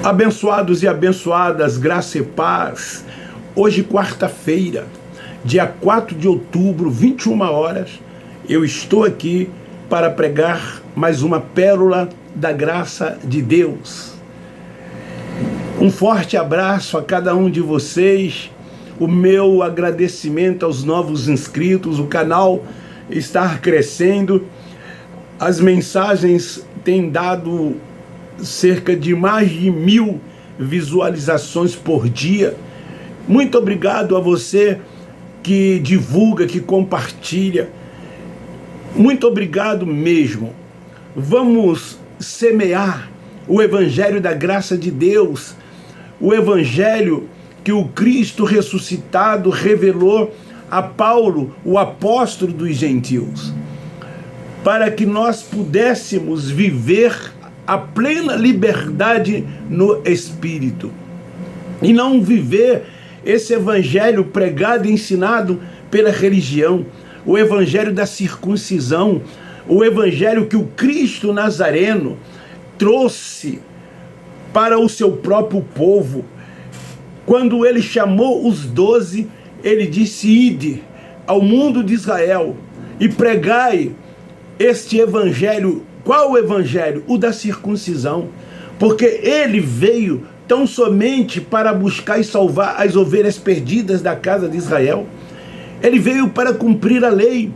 Abençoados e abençoadas, graça e paz. Hoje, quarta-feira, dia 4 de outubro, 21 horas, eu estou aqui para pregar mais uma pérola da graça de Deus. Um forte abraço a cada um de vocês, o meu agradecimento aos novos inscritos, o canal está crescendo, as mensagens têm dado cerca de mais de 1000 visualizações por dia. Muito obrigado a você que divulga, que compartilha. Muito obrigado mesmo. Vamos semear o Evangelho da graça de Deus, o Evangelho que o Cristo ressuscitado revelou a Paulo, o apóstolo dos gentios, para que nós pudéssemos viver a plena liberdade no Espírito e não viver esse evangelho pregado e ensinado pela religião, o evangelho da circuncisão, o evangelho que o Cristo Nazareno trouxe para o seu próprio povo. Quando ele chamou os 12, ele disse: ide ao mundo de Israel e pregai este evangelho. Qual o evangelho? O da circuncisão. Porque ele veio tão somente para buscar e salvar as ovelhas perdidas da casa de Israel. Ele veio para cumprir a lei.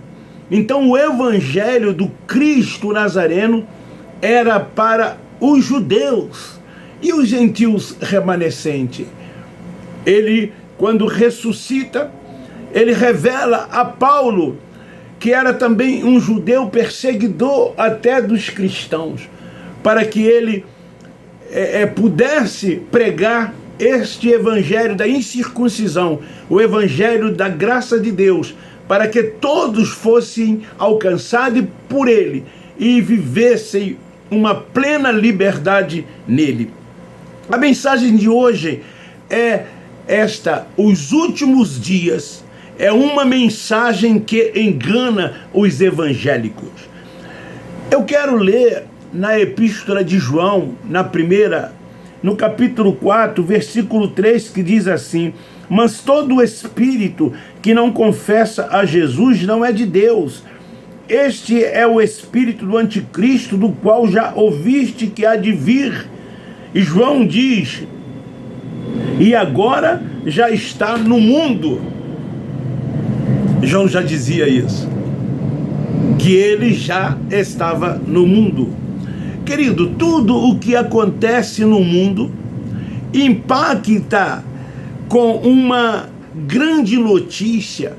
Então o evangelho do Cristo Nazareno era para os judeus e os gentios remanescentes. Ele, quando ressuscita, ele revela a Paulo, que era também um judeu perseguidor até dos cristãos, para que ele pudesse pregar este evangelho da incircuncisão, o evangelho da graça de Deus, para que todos fossem alcançados por ele e vivessem uma plena liberdade nele. A mensagem de hoje é esta: os últimos dias. É uma mensagem que engana os evangélicos. Eu quero ler na Epístola de João, no capítulo 4, versículo 3, que diz assim: mas todo espírito que não confessa a Jesus não é de Deus. Este é o espírito do anticristo, do qual já ouviste que há de vir. E João diz: e agora já está no mundo. João já dizia isso, que ele já estava no mundo. Querido, tudo o que acontece no mundo impacta com uma grande notícia.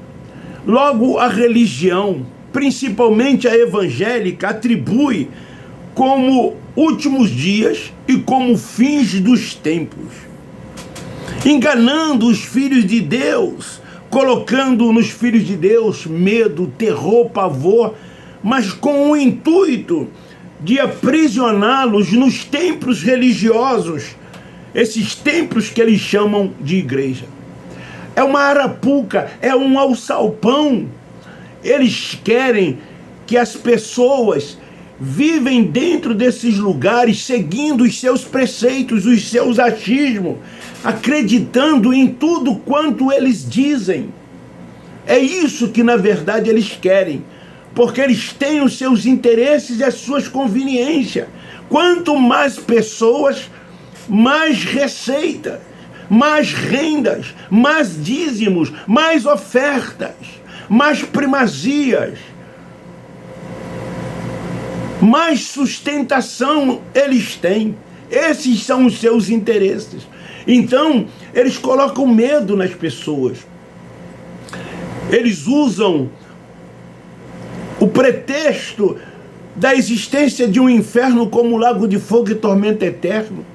Logo, a religião, principalmente a evangélica, atribui como últimos dias e como fins dos tempos, enganando os filhos de Deus, colocando nos filhos de Deus medo, terror, pavor, mas com o intuito de aprisioná-los nos templos religiosos, esses templos que eles chamam de igreja. É uma arapuca, é um alçapão. Eles querem que as pessoas vivem dentro desses lugares, seguindo os seus preceitos, os seus achismos, acreditando em tudo quanto eles dizem. É isso que na verdade eles querem, porque eles têm os seus interesses e as suas conveniências. Quanto mais pessoas, mais receitas, mais rendas, mais dízimos, mais ofertas, mais primazias, mais sustentação eles têm. Esses são os seus interesses. Então, eles colocam medo nas pessoas. Eles usam o pretexto da existência de um inferno como um lago de fogo e tormento eterno,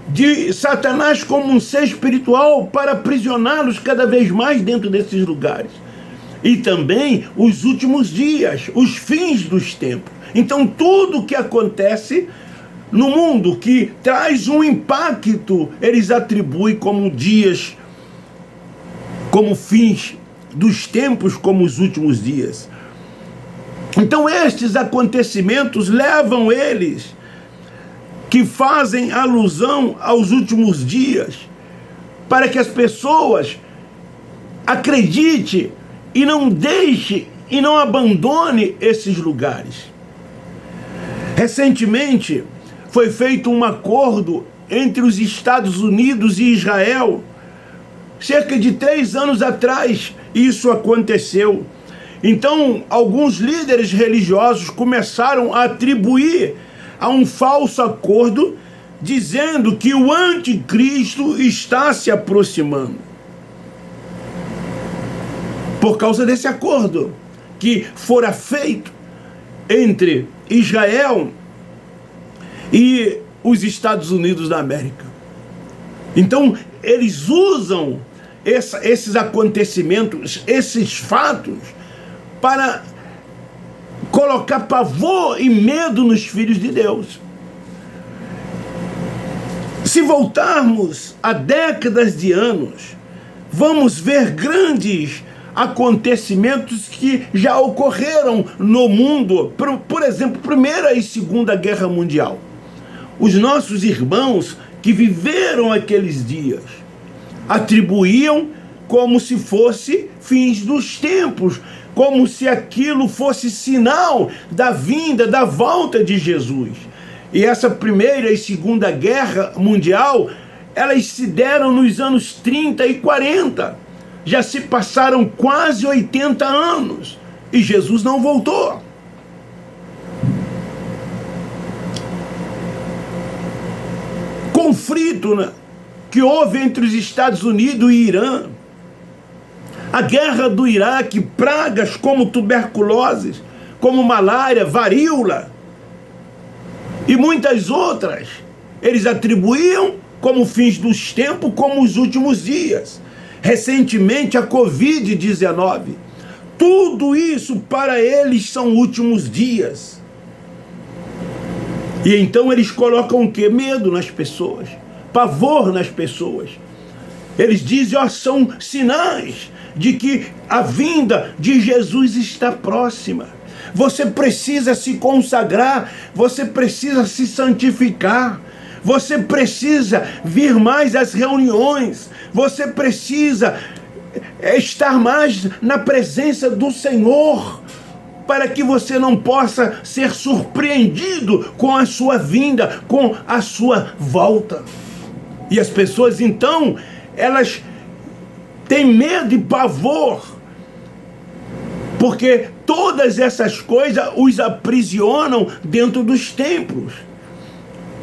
de Satanás como um ser espiritual, para aprisioná-los cada vez mais dentro desses lugares. E também os últimos dias, os fins dos tempos. Então, tudo o que acontece no mundo que traz um impacto, eles atribuem como dias, como fins dos tempos, como os últimos dias. Então estes acontecimentos levam eles que fazem alusão aos últimos dias, para que as pessoas acreditem e não deixem e não abandone esses lugares. Recentemente foi feito um acordo entre os Estados Unidos e Israel. Cerca de 3 anos atrás isso aconteceu. Então, alguns líderes religiosos começaram a atribuir a um falso acordo, dizendo que o anticristo está se aproximando. Por causa desse acordo que fora feito entre Israel e os Estados Unidos da América. Então, eles usam esses acontecimentos, esses fatos, para colocar pavor e medo nos filhos de Deus. Se voltarmos a décadas de anos, vamos ver grandes acontecimentos que já ocorreram no mundo. Por exemplo, Primeira e Segunda Guerra Mundial. Os nossos irmãos que viveram aqueles dias atribuíam como se fosse fins dos tempos, como se aquilo fosse sinal da vinda, da volta de Jesus. E essa Primeira e Segunda Guerra Mundial, elas se deram nos anos 30 e 40. Já se passaram quase 80 anos e Jesus não voltou. Conflito, né, que houve entre os Estados Unidos e Irã, a guerra do Iraque, pragas como tuberculose, como malária, varíola e muitas outras, eles atribuíam como fins dos tempos, como os últimos dias. Recentemente a Covid-19, tudo isso para eles são últimos dias. E então eles colocam o quê? Medo nas pessoas, pavor nas pessoas. Eles dizem, ó, são sinais de que a vinda de Jesus está próxima. Você precisa se consagrar, você precisa se santificar, você precisa vir mais às reuniões, você precisa estar mais na presença do Senhor, para que você não possa ser surpreendido com a sua vinda, com a sua volta. E as pessoas então, elas têm medo e pavor, porque todas essas coisas os aprisionam dentro dos templos.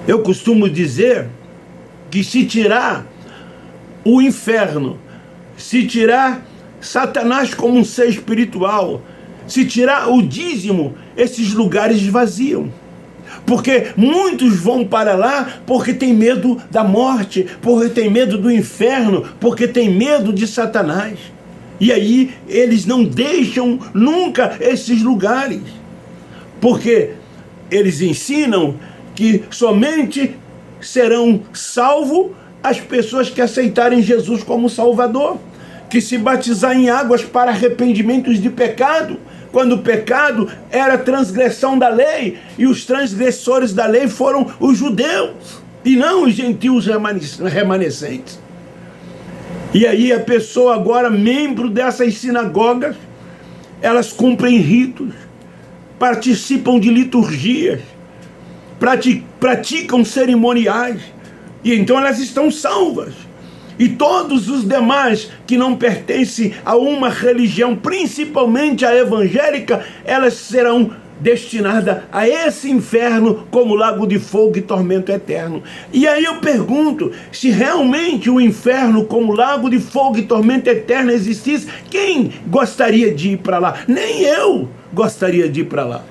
Eu costumo dizer que se tirar o inferno, se tirar Satanás como um ser espiritual, se tirar o dízimo, esses lugares esvaziam. Porque muitos vão para lá porque tem medo da morte, porque tem medo do inferno, porque tem medo de Satanás. E aí eles não deixam nunca esses lugares, porque eles ensinam que somente serão salvos as pessoas que aceitarem Jesus como Salvador, que se batizar em águas para arrependimentos de pecado, quando o pecado era transgressão da lei, e os transgressores da lei foram os judeus, e não os gentios remanescentes. E aí a pessoa agora, membro dessas sinagogas, elas cumprem ritos, participam de liturgias, praticam cerimoniais, e então elas estão salvas. E todos os demais que não pertencem a uma religião, principalmente a evangélica, elas serão destinadas a esse inferno como lago de fogo e tormento eterno. E aí eu pergunto, se realmente o inferno como lago de fogo e tormento eterno existisse, quem gostaria de ir para lá? Nem eu gostaria de ir para lá.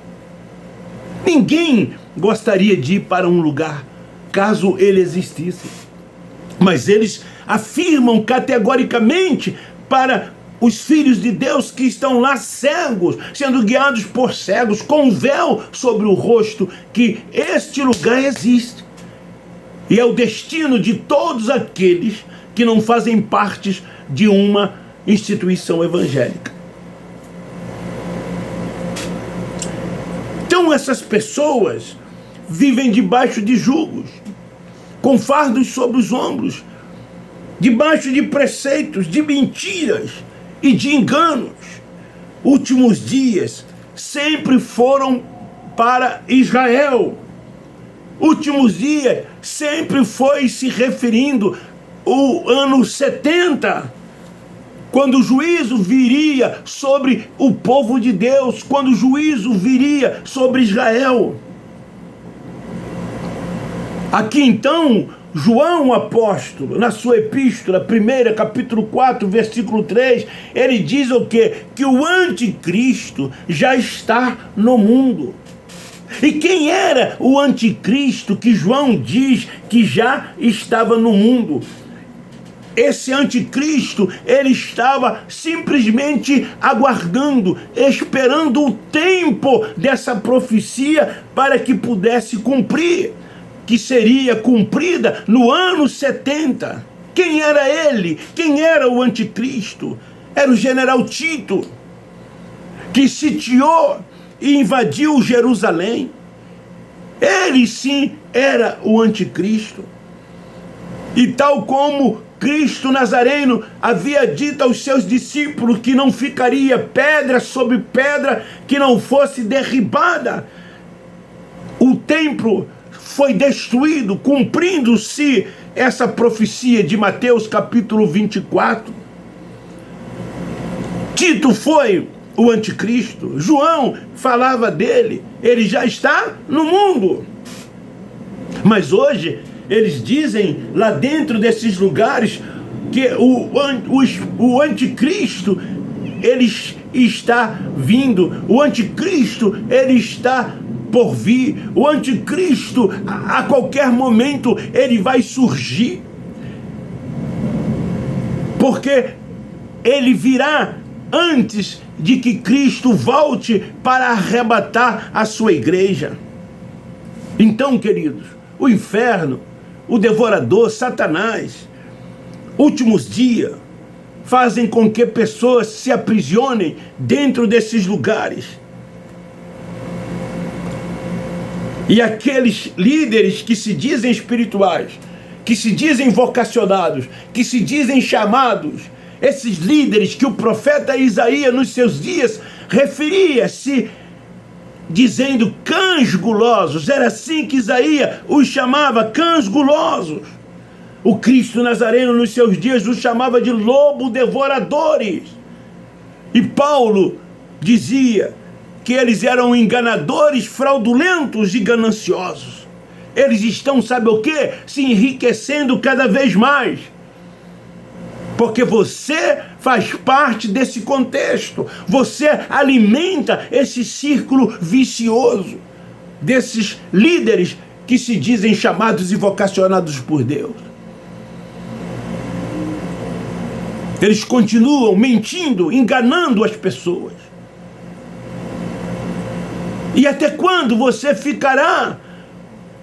Ninguém gostaria de ir para um lugar, caso ele existisse. Mas eles afirmam categoricamente para os filhos de Deus que estão lá cegos, sendo guiados por cegos, com um véu sobre o rosto, que este lugar existe. E é o destino de todos aqueles que não fazem parte de uma instituição evangélica. Então essas pessoas vivem debaixo de jugos, com fardos sobre os ombros, debaixo de preceitos, de mentiras e de enganos. Últimos dias sempre foram para Israel. Últimos dias sempre foi se referindo ao ano 70, quando o juízo viria sobre o povo de Deus, quando o juízo viria sobre Israel. Aqui então, João apóstolo, na sua epístola, 1, capítulo 4, versículo 3, ele diz o quê? Que o anticristo já está no mundo. E quem era o anticristo que João diz que já estava no mundo? Esse anticristo, ele estava simplesmente aguardando, esperando o tempo dessa profecia para que pudesse cumprir, que seria cumprida no ano 70. Quem era ele? Quem era o anticristo? Era o general Tito, que sitiou e invadiu Jerusalém. Ele sim era o anticristo. E tal como Cristo Nazareno havia dito aos seus discípulos que não ficaria pedra sobre pedra que não fosse derribada, o templo foi destruído, cumprindo-se essa profecia de Mateus capítulo 24. Tito foi o anticristo. João falava dele. Ele já está no mundo. Mas hoje eles dizem lá dentro desses lugares que o anticristo ele está vindo. O anticristo ele está por vir. O anticristo a qualquer momento ele vai surgir. Porque ele virá antes de que Cristo volte para arrebatar a sua igreja. Então, queridos, o inferno, o devorador, Satanás, últimos dias, fazem com que pessoas se aprisionem dentro desses lugares. E aqueles líderes que se dizem espirituais, que se dizem vocacionados, que se dizem chamados, esses líderes que o profeta Isaías nos seus dias referia-se dizendo cães gulosos, era assim que Isaías os chamava, cães gulosos. O Cristo Nazareno nos seus dias os chamava de lobo devoradores. E Paulo dizia que eles eram enganadores, fraudulentos e gananciosos. Eles estão, sabe o quê? Se enriquecendo cada vez mais. Porque você faz parte desse contexto. Você alimenta esse círculo vicioso desses líderes que se dizem chamados e vocacionados por Deus. Eles continuam mentindo, enganando as pessoas. E até quando você ficará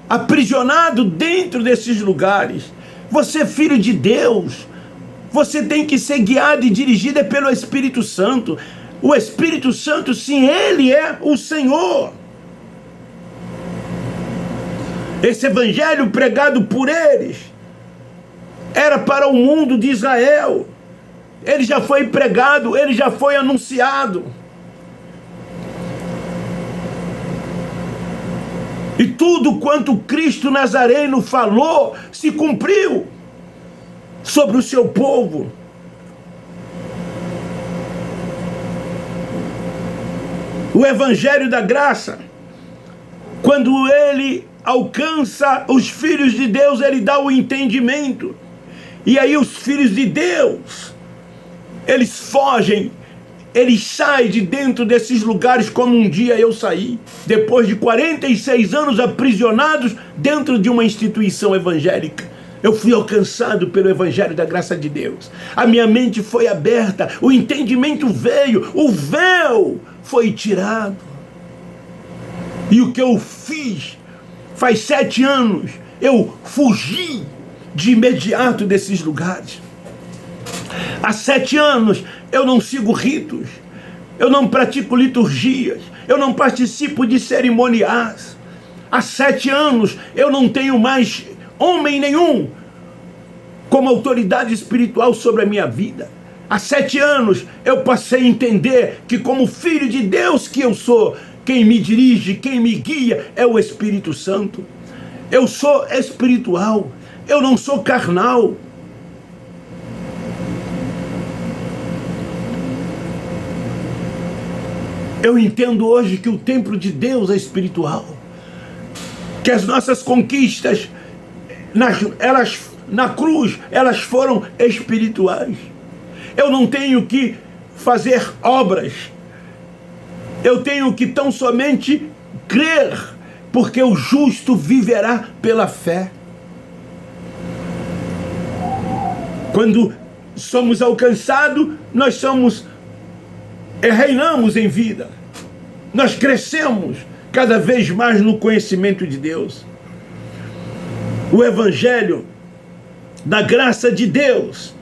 aprisionado dentro desses lugares? Você é filho de Deus. Você tem que ser guiado e dirigido pelo Espírito Santo. O Espírito Santo, sim, ele é o Senhor. Esse evangelho pregado por eles era para o mundo de Israel. Ele já foi pregado, ele já foi anunciado. E tudo quanto Cristo Nazareno falou se cumpriu sobre o seu povo. O evangelho da graça, quando ele alcança os filhos de Deus, ele dá o entendimento. E aí os filhos de Deus, eles fogem, eles saem de dentro desses lugares como um dia eu saí, depois de 46 anos aprisionados dentro de uma instituição evangélica. Eu fui alcançado pelo evangelho da graça de Deus. A minha mente foi aberta, o entendimento veio, o véu foi tirado. E o que eu fiz faz 7 anos, eu fugi de imediato desses lugares. Há 7 anos eu não sigo ritos, eu não pratico liturgias, eu não participo de cerimoniais. Há 7 anos eu não tenho mais homem nenhum como autoridade espiritual sobre a minha vida. Há 7 anos eu passei a entender que, como filho de Deus que eu sou, quem me dirige, quem me guia é o Espírito Santo. Eu sou espiritual, eu não sou carnal. Eu entendo hoje que o templo de Deus é espiritual, que as nossas conquistas na cruz, elas foram espirituais. Eu não tenho que fazer obras, eu tenho que tão somente crer, porque o justo viverá pela fé. Quando somos alcançados, nós reinamos em vida, nós crescemos cada vez mais no conhecimento de Deus. O Evangelho da graça de Deus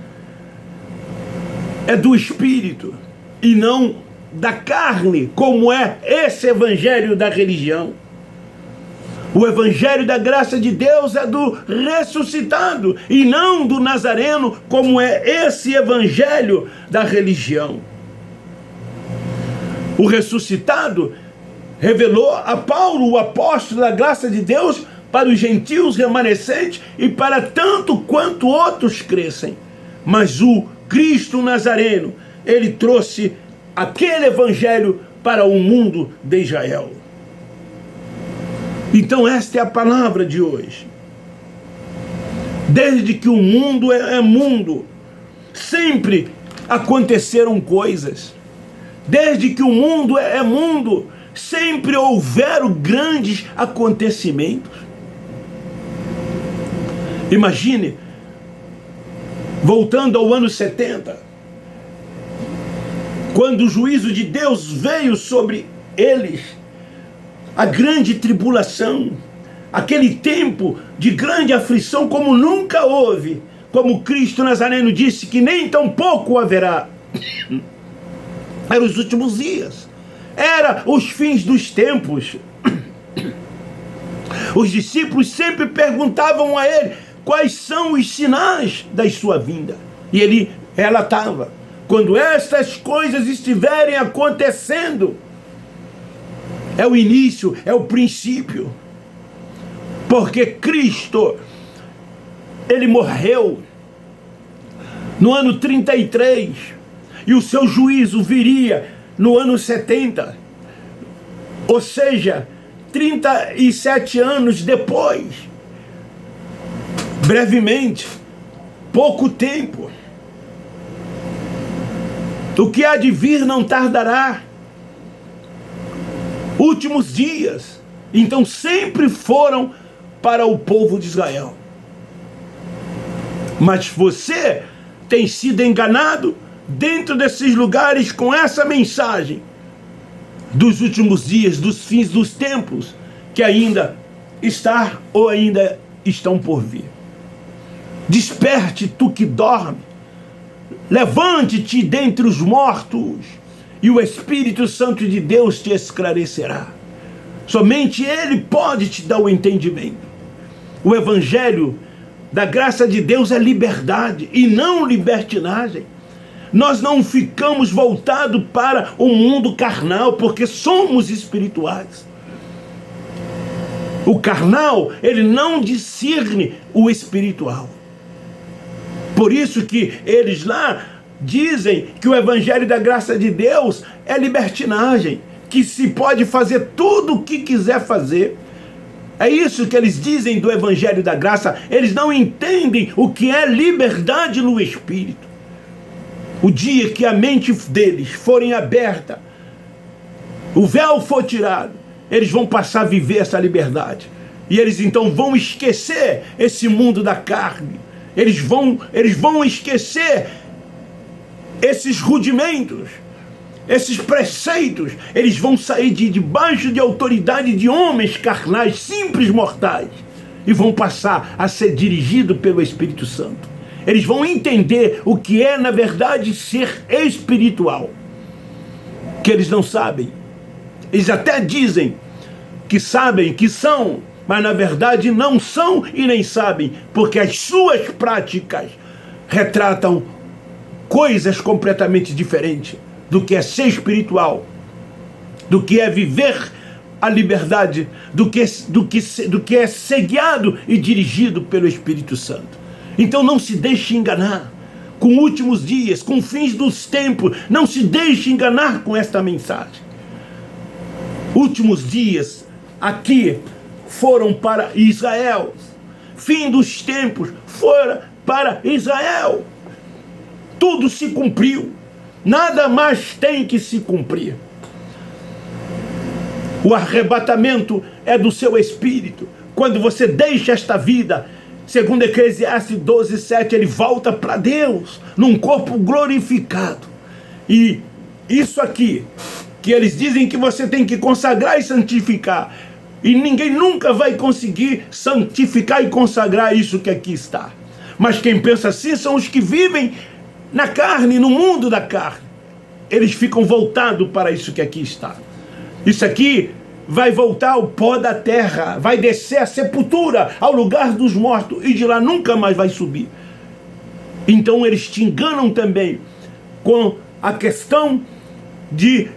é do Espírito e não da carne, como é esse evangelho da religião. O evangelho da graça de Deus é do ressuscitado e não do nazareno, como é esse evangelho da religião. O ressuscitado revelou a Paulo, o apóstolo da graça de Deus, para os gentios remanescentes e para tanto quanto outros crescem. Mas o Cristo Nazareno, ele trouxe aquele evangelho para o mundo de Israel. Então esta é a palavra de hoje. Desde que o mundo é mundo, sempre aconteceram coisas. Desde que o mundo é mundo, sempre houveram grandes acontecimentos. Imagine, voltando ao ano 70, quando o juízo de Deus veio sobre eles, a grande tribulação, aquele tempo de grande aflição como nunca houve, como Cristo Nazareno disse que nem tão pouco haverá. Eram os últimos dias, era os fins dos tempos. Os discípulos sempre perguntavam a ele quais são os sinais da sua vinda, e ele relatava: quando estas coisas estiverem acontecendo, é o início, é o princípio. Porque Cristo, ele morreu no ano 33, e o seu juízo viria no ano 70. Ou seja, 37 anos depois. Brevemente, pouco tempo. O que há de vir não tardará. Últimos dias. Então sempre foram para o povo de Israel. Mas você tem sido enganado dentro desses lugares com essa mensagem dos últimos dias, dos fins dos tempos, que ainda está ou ainda estão por vir. Desperte, tu que dorme, levante-te dentre os mortos, e o Espírito Santo de Deus te esclarecerá. Somente Ele pode te dar o entendimento. O Evangelho da graça de Deus é liberdade e não libertinagem. Nós não ficamos voltados para o mundo carnal, porque somos espirituais. O carnal, ele não discerne o espiritual. Por isso que eles lá dizem que o evangelho da graça de Deus é libertinagem, que se pode fazer tudo o que quiser fazer. É isso que eles dizem do evangelho da graça. Eles não entendem o que é liberdade no espírito. O dia que a mente deles forem aberta, o véu for tirado, eles vão passar a viver essa liberdade. E eles então vão esquecer esse mundo da carne. Eles vão esquecer esses rudimentos, esses preceitos. Eles vão sair debaixo de autoridade de homens carnais, simples mortais, e vão passar a ser dirigidos pelo Espírito Santo. Eles vão entender o que é, na verdade, ser espiritual, que eles não sabem. Eles até dizem que sabem que são, mas na verdade não são e nem sabem, porque as suas práticas retratam coisas completamente diferentes do que é ser espiritual, do que é viver a liberdade, do que é ser guiado e dirigido pelo Espírito Santo. Então não se deixe enganar com últimos dias, com fins dos tempos. Não se deixe enganar com esta mensagem. Últimos dias aqui foram para Israel. Fim dos tempos foram para Israel. Tudo se cumpriu. Nada mais tem que se cumprir. O arrebatamento é do seu espírito. Quando você deixa esta vida, segundo Eclesiastes 12:7, ele volta para Deus, num corpo glorificado. E isso aqui, que eles dizem que você tem que consagrar e santificar, e ninguém nunca vai conseguir santificar e consagrar isso que aqui está. Mas quem pensa assim são os que vivem na carne, no mundo da carne. Eles ficam voltados para isso que aqui está. Isso aqui vai voltar ao pó da terra, vai descer à sepultura, ao lugar dos mortos, e de lá nunca mais vai subir. Então eles te enganam também com a questão de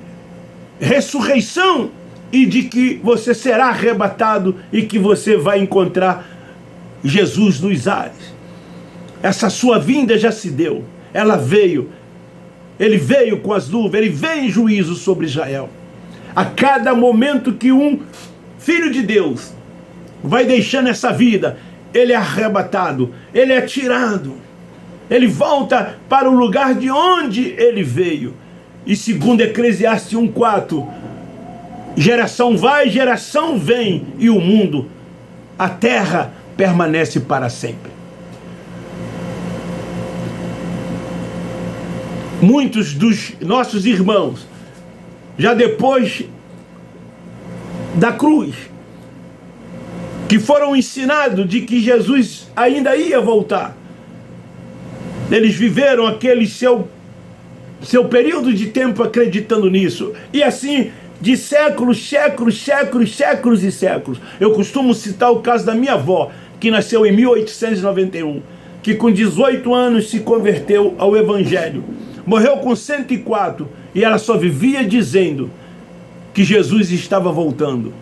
ressurreição e de que você será arrebatado e que você vai encontrar Jesus nos ares. Essa sua vinda já se deu, ela veio, ele veio com as nuvens, ele veio em juízo sobre Israel. A cada momento que um filho de Deus vai deixando essa vida, ele é arrebatado, ele é tirado, ele volta para o lugar de onde ele veio. E segundo Eclesiastes 1:4, geração vai, geração vem, e o mundo, a terra, permanece para sempre. Muitos dos nossos irmãos, já depois da cruz, que foram ensinados de que Jesus ainda ia voltar, eles viveram aquele seu período de tempo acreditando nisso, e assim de séculos, séculos e séculos. Eu costumo citar o caso da minha avó, que nasceu em 1891, que com 18 anos se converteu ao Evangelho, morreu com 104, e ela só vivia dizendo que Jesus estava voltando.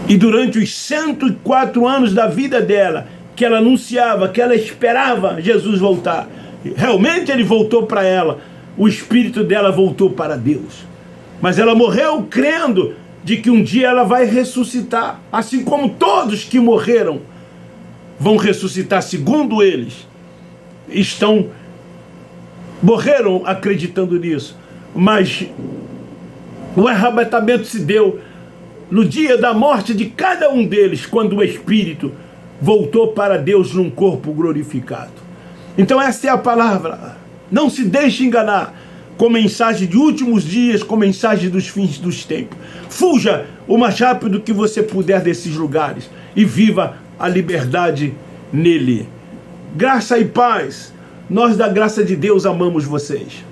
E durante os 104 anos da vida dela, que ela anunciava, que ela esperava Jesus voltar, realmente ele voltou para ela, o espírito dela voltou para Deus. Mas ela morreu crendo de que um dia ela vai ressuscitar, assim como todos que morreram vão ressuscitar, segundo eles, morreram acreditando nisso. Mas o arrebatamento se deu no dia da morte de cada um deles, quando o espírito voltou para Deus num corpo glorificado. Então essa é a palavra. Não se deixe enganar com mensagem de últimos dias, com mensagem dos fins dos tempos. Fuja o mais rápido que você puder desses lugares e viva a liberdade nele. Graça e paz. Nós da graça de Deus amamos vocês.